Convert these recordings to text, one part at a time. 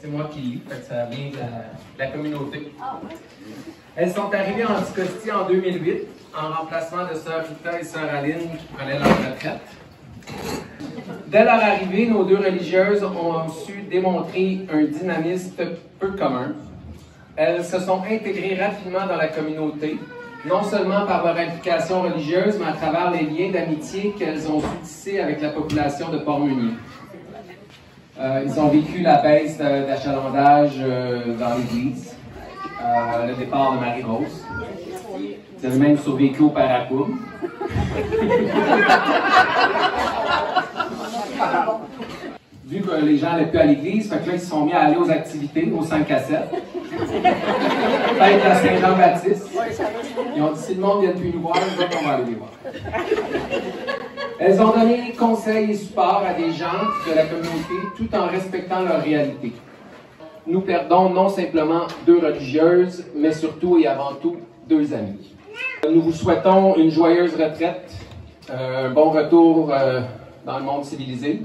C'est moi qui lis, ça vient de la communauté. Elles sont arrivées en Anticosti en 2008, en remplacement de Sœur Rita et Sœur Aline qui prenaient leur retraite. Dès leur arrivée, nos deux religieuses ont su démontrer un dynamisme peu commun. Elles se sont intégrées rapidement dans la communauté, non seulement par leur implication religieuse, mais à travers les liens d'amitié qu'elles ont su tisser avec la population de Port-Meunier. Ils ont vécu la baisse d'achalandage dans l'église, le départ de Marie-Rose. Ils avaient même survécu au Paracoum. Vu que les gens n'allaient plus à l'église, fait que là, ils se sont mis à aller aux activités, aux 5 à 7. Fête à Saint-Jean-Baptiste. Ils ont dit, si le monde vient plus nous voir, on va aller les voir. Elles ont donné conseils et support à des gens de la communauté tout en respectant leur réalité. Nous perdons non simplement 2 religieuses, mais surtout et avant tout 2 amies. Nous vous souhaitons une joyeuse retraite, un bon retour dans le monde civilisé,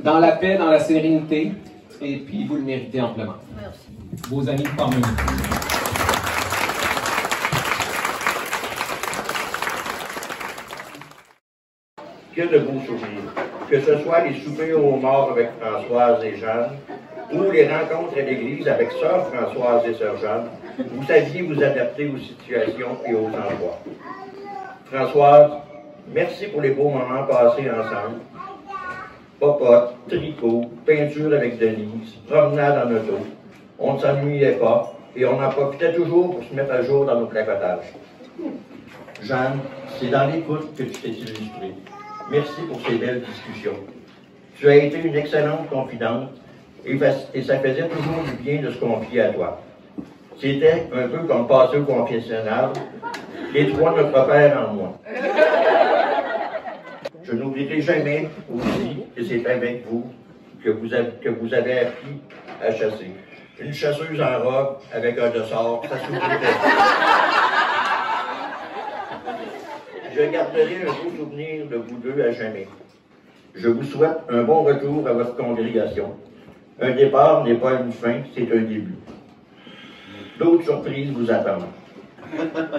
dans la paix, dans la sérénité, et puis vous le méritez amplement. Merci. Vos amis de Port-Meunier. Que de beaux souvenirs, que ce soit les soupers aux morts avec Françoise et Jeanne, ou les rencontres à l'église avec Sœur Françoise et Sœur Jeanne, vous saviez vous adapter aux situations et aux endroits. Françoise, merci pour les beaux moments passés ensemble. Popote, tricot, peinture avec Denise, promenade en auto. On ne s'ennuyait pas et on en profitait toujours pour se mettre à jour dans nos placotages. Jeanne, c'est dans l'écoute que tu t'es illustrée. Merci pour ces belles discussions. Tu as été une excellente confidente et ça faisait toujours du bien de se confier à toi. C'était un peu comme passer au confessionnal, les 3 notre père en moi. Je n'oublierai jamais aussi que c'est avec vous que vous avez appris à chasser. Une chasseuse en robe avec un ressort, ça s'ouvrait. Je garderai un beau souvenir de vous deux à jamais. Je vous souhaite un bon retour à votre congrégation. Un départ n'est pas une fin, c'est un début. D'autres surprises vous attendent.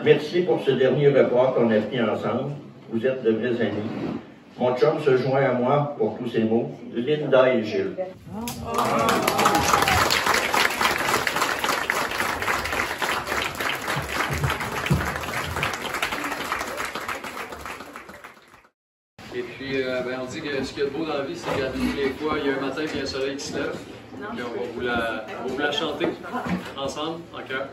Merci pour ce dernier repas qu'on a pris ensemble. Vous êtes de vrais amis. Mon chum se joint à moi pour tous ces mots. Linda et Gilles. Et puis, on dit que ce qu'il y a de beau dans la vie, c'est qu'à tous les fois, il y a un matin et un soleil qui se lève. Puis on va vous la chanter ensemble, en chœur.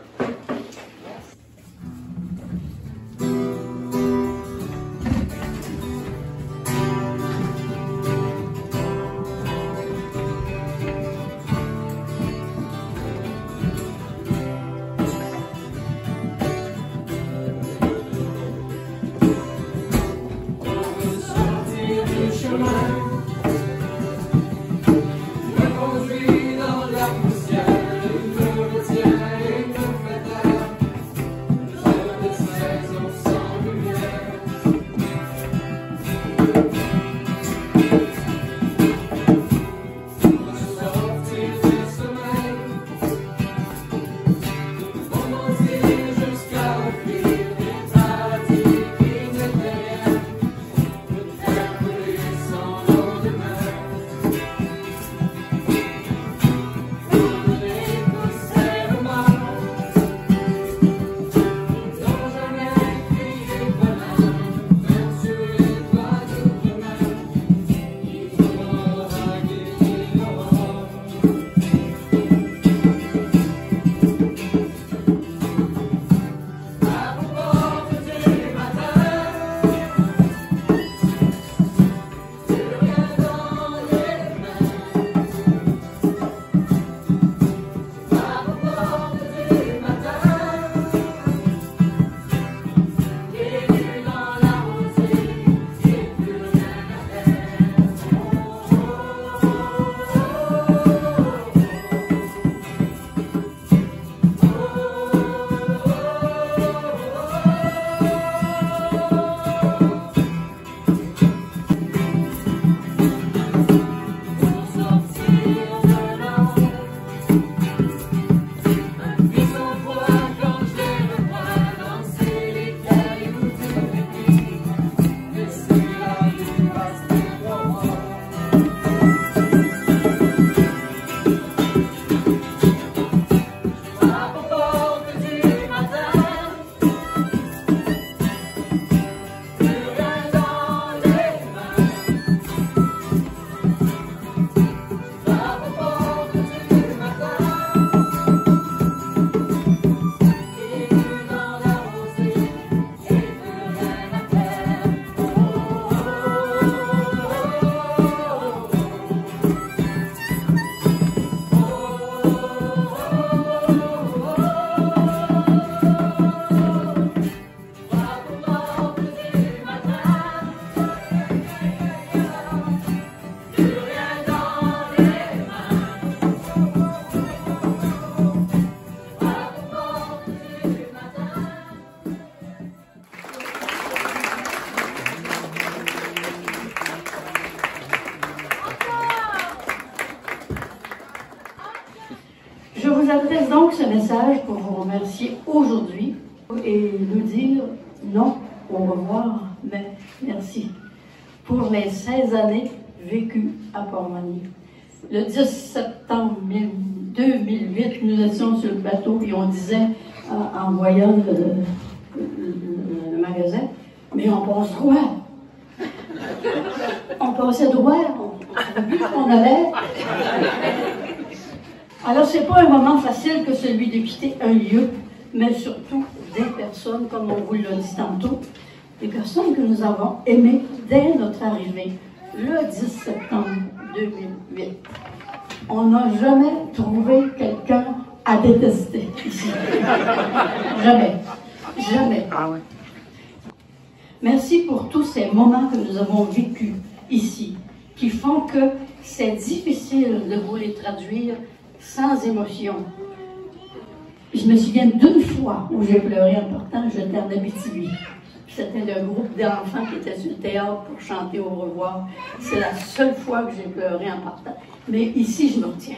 laisse donc ce message pour vous remercier aujourd'hui et nous dire non, au revoir, mais merci pour les 16 années vécues à Port-Moigny. Le 10 septembre 2008, nous étions sur le bateau et on disait, en voyant le magasin, mais on passe droit. On passait droit, on allait. Alors, c'est pas un moment facile que celui de quitter un lieu, mais surtout des personnes, comme on vous l'a dit tantôt, des personnes que nous avons aimées dès notre arrivée, le 10 septembre 2008. On n'a jamais trouvé quelqu'un à détester ici. Jamais. Jamais. Ah ouais. Merci pour tous ces moments que nous avons vécus ici, qui font que c'est difficile de vous les traduire sans émotion. Je me souviens d'une fois où j'ai pleuré en partant, j'étais en Abitibi. C'était un groupe d'enfants qui était sur le théâtre pour chanter au revoir. C'est la seule fois que j'ai pleuré en partant. Mais ici, je me retiens.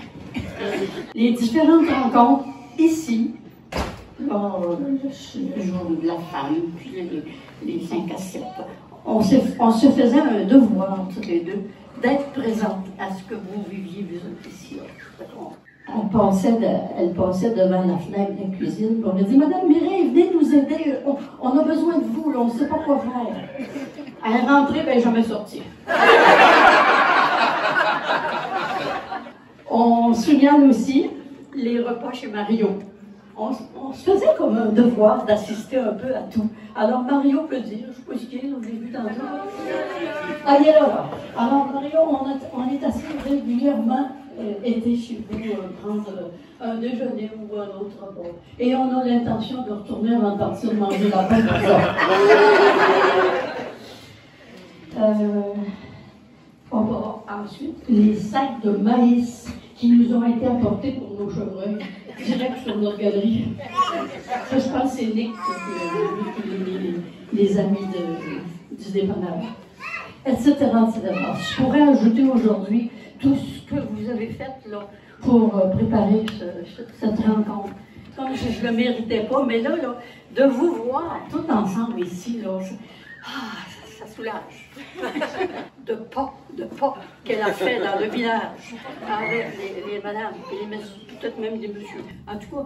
Les différentes rencontres ici, lors le jour de la femme, puis les 5 à 7, on se faisait un devoir, toutes les deux, d'être présentes à ce que vous viviez vous ici. Elle passait devant la fenêtre de la cuisine. On a dit, Madame Mireille, venez nous aider. On a besoin de vous, là, on ne sait pas quoi faire. Elle est rentrée, ben jamais sortie. On souligne aussi les repas chez Mario. On se faisait comme un devoir d'assister un peu à tout. Alors Mario peut dire, je ne sais pas ce qu'il est, on l'a vu tantôt. Ah, il est là. Alors Mario, on est assez régulièrement été chez vous prendre un déjeuner ou un autre repas. Et on a l'intention de retourner avant de partir manger la pain pour ça. On va ensuite les sacs de maïs qui nous ont été apportés pour nos chevreuils, direct sur notre galerie. Je pense que c'est Nick, les amis du dépanneur, etc., etc. Je pourrais ajouter aujourd'hui tout ce que vous avez fait là, pour préparer cette rencontre. Comme je ne le méritais pas, mais là, de vous voir tout ensemble ici, là, ça soulage. De pas qu'elle a fait dans le village, avec les madames, et les messieurs, peut-être même des messieurs. En tout cas,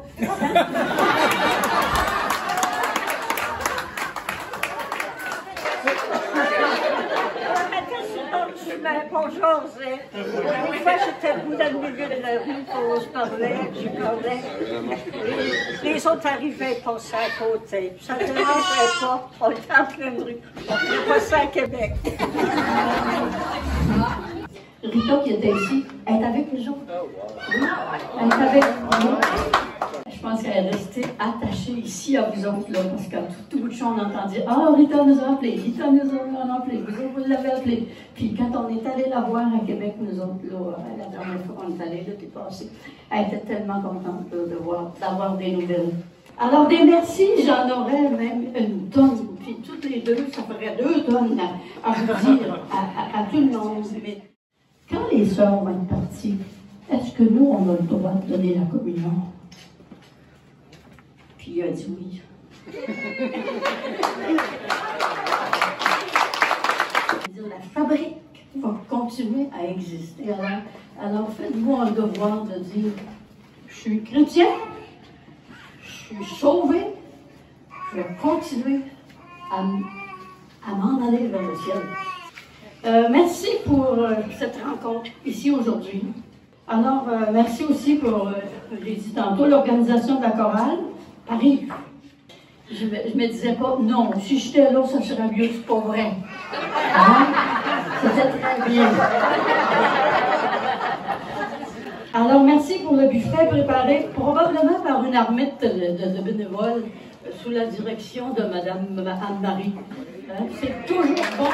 bonjour, une fois j'étais debout dans le milieu de la rue, on se parlait, je parlais. Les autres arrivaient, passaient à côté. Ça ne dérangeait pas, on était en pleine rue. On passait à Québec. Rita qui était ici, elle est avec nous autres. Oui, elle est avec nous. Je pense qu'elle est restée attachée ici à vous autres, là, parce qu'à tout bout de champ, on entendait « Ah, Rita nous a appelé, Rita nous a appelé, vous l'avez appelé. » Puis quand on est allé la voir à Québec, nous autres, là, la dernière fois qu'on est allé, là, t'es passé, elle était tellement contente d'avoir des nouvelles. Alors, des merci, j'en aurais même une tonne. Puis toutes les deux, ça ferait 2 tonnes à vous dire à tout le monde. Mais quand les sœurs vont être parties, est-ce que nous, on a le droit de donner la communion? Puis il a dit oui. La fabrique va continuer à exister. Alors faites-vous un devoir de dire, je suis chrétien, je suis sauvé, je vais continuer à m'en aller vers le ciel. Merci pour cette rencontre ici aujourd'hui. Alors, merci aussi pour, je l'ai dit tantôt, l'organisation de la chorale. Arrive. Je me disais pas, non, si j'étais là, ça serait mieux, c'est pas vrai. Hein? C'était très bien. Alors, merci pour le buffet préparé probablement par une armette de bénévoles sous la direction de Mme Anne-Marie. Hein? C'est toujours bon.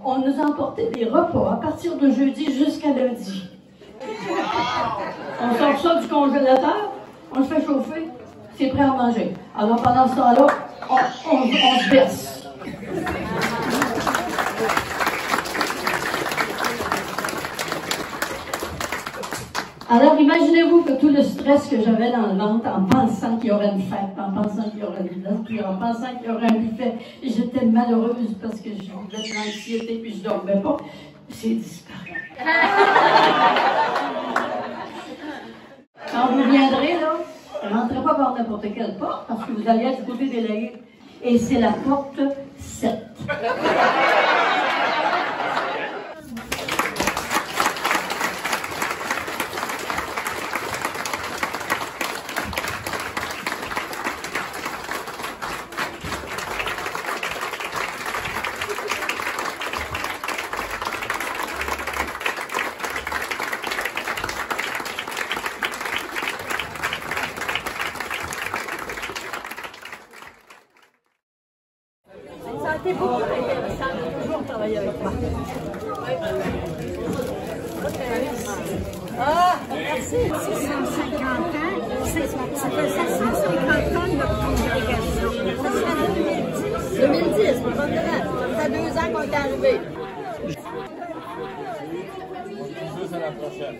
On nous a emporté des repas à partir de jeudi jusqu'à lundi. On sort ça du congélateur, on le fait chauffer, c'est prêt à manger. Alors pendant ce temps-là, on se verse. Alors, imaginez-vous que tout le stress que j'avais dans le ventre en pensant qu'il y aurait une fête, en pensant qu'il y aurait une date, puis en pensant qu'il y aurait un buffet, et j'étais malheureuse parce que je vivais de l'anxiété puis je dormais pas, c'est disparu. Quand vous viendrez, là, rentrez pas par n'importe quelle porte parce que vous allez être du côté des laïcs. Et c'est la porte 7. Ça a été beaucoup intéressant de toujours travailler avec moi. Ah, merci. 650 ans, ça fait 750 ans de notre congrégation. Ça sera 2010. 2010, pas de ça fait 2 ans qu'on est arrivés. À la prochaine.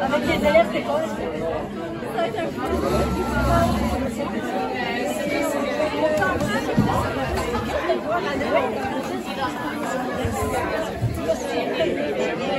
Avec les élèves d'école. Thank you.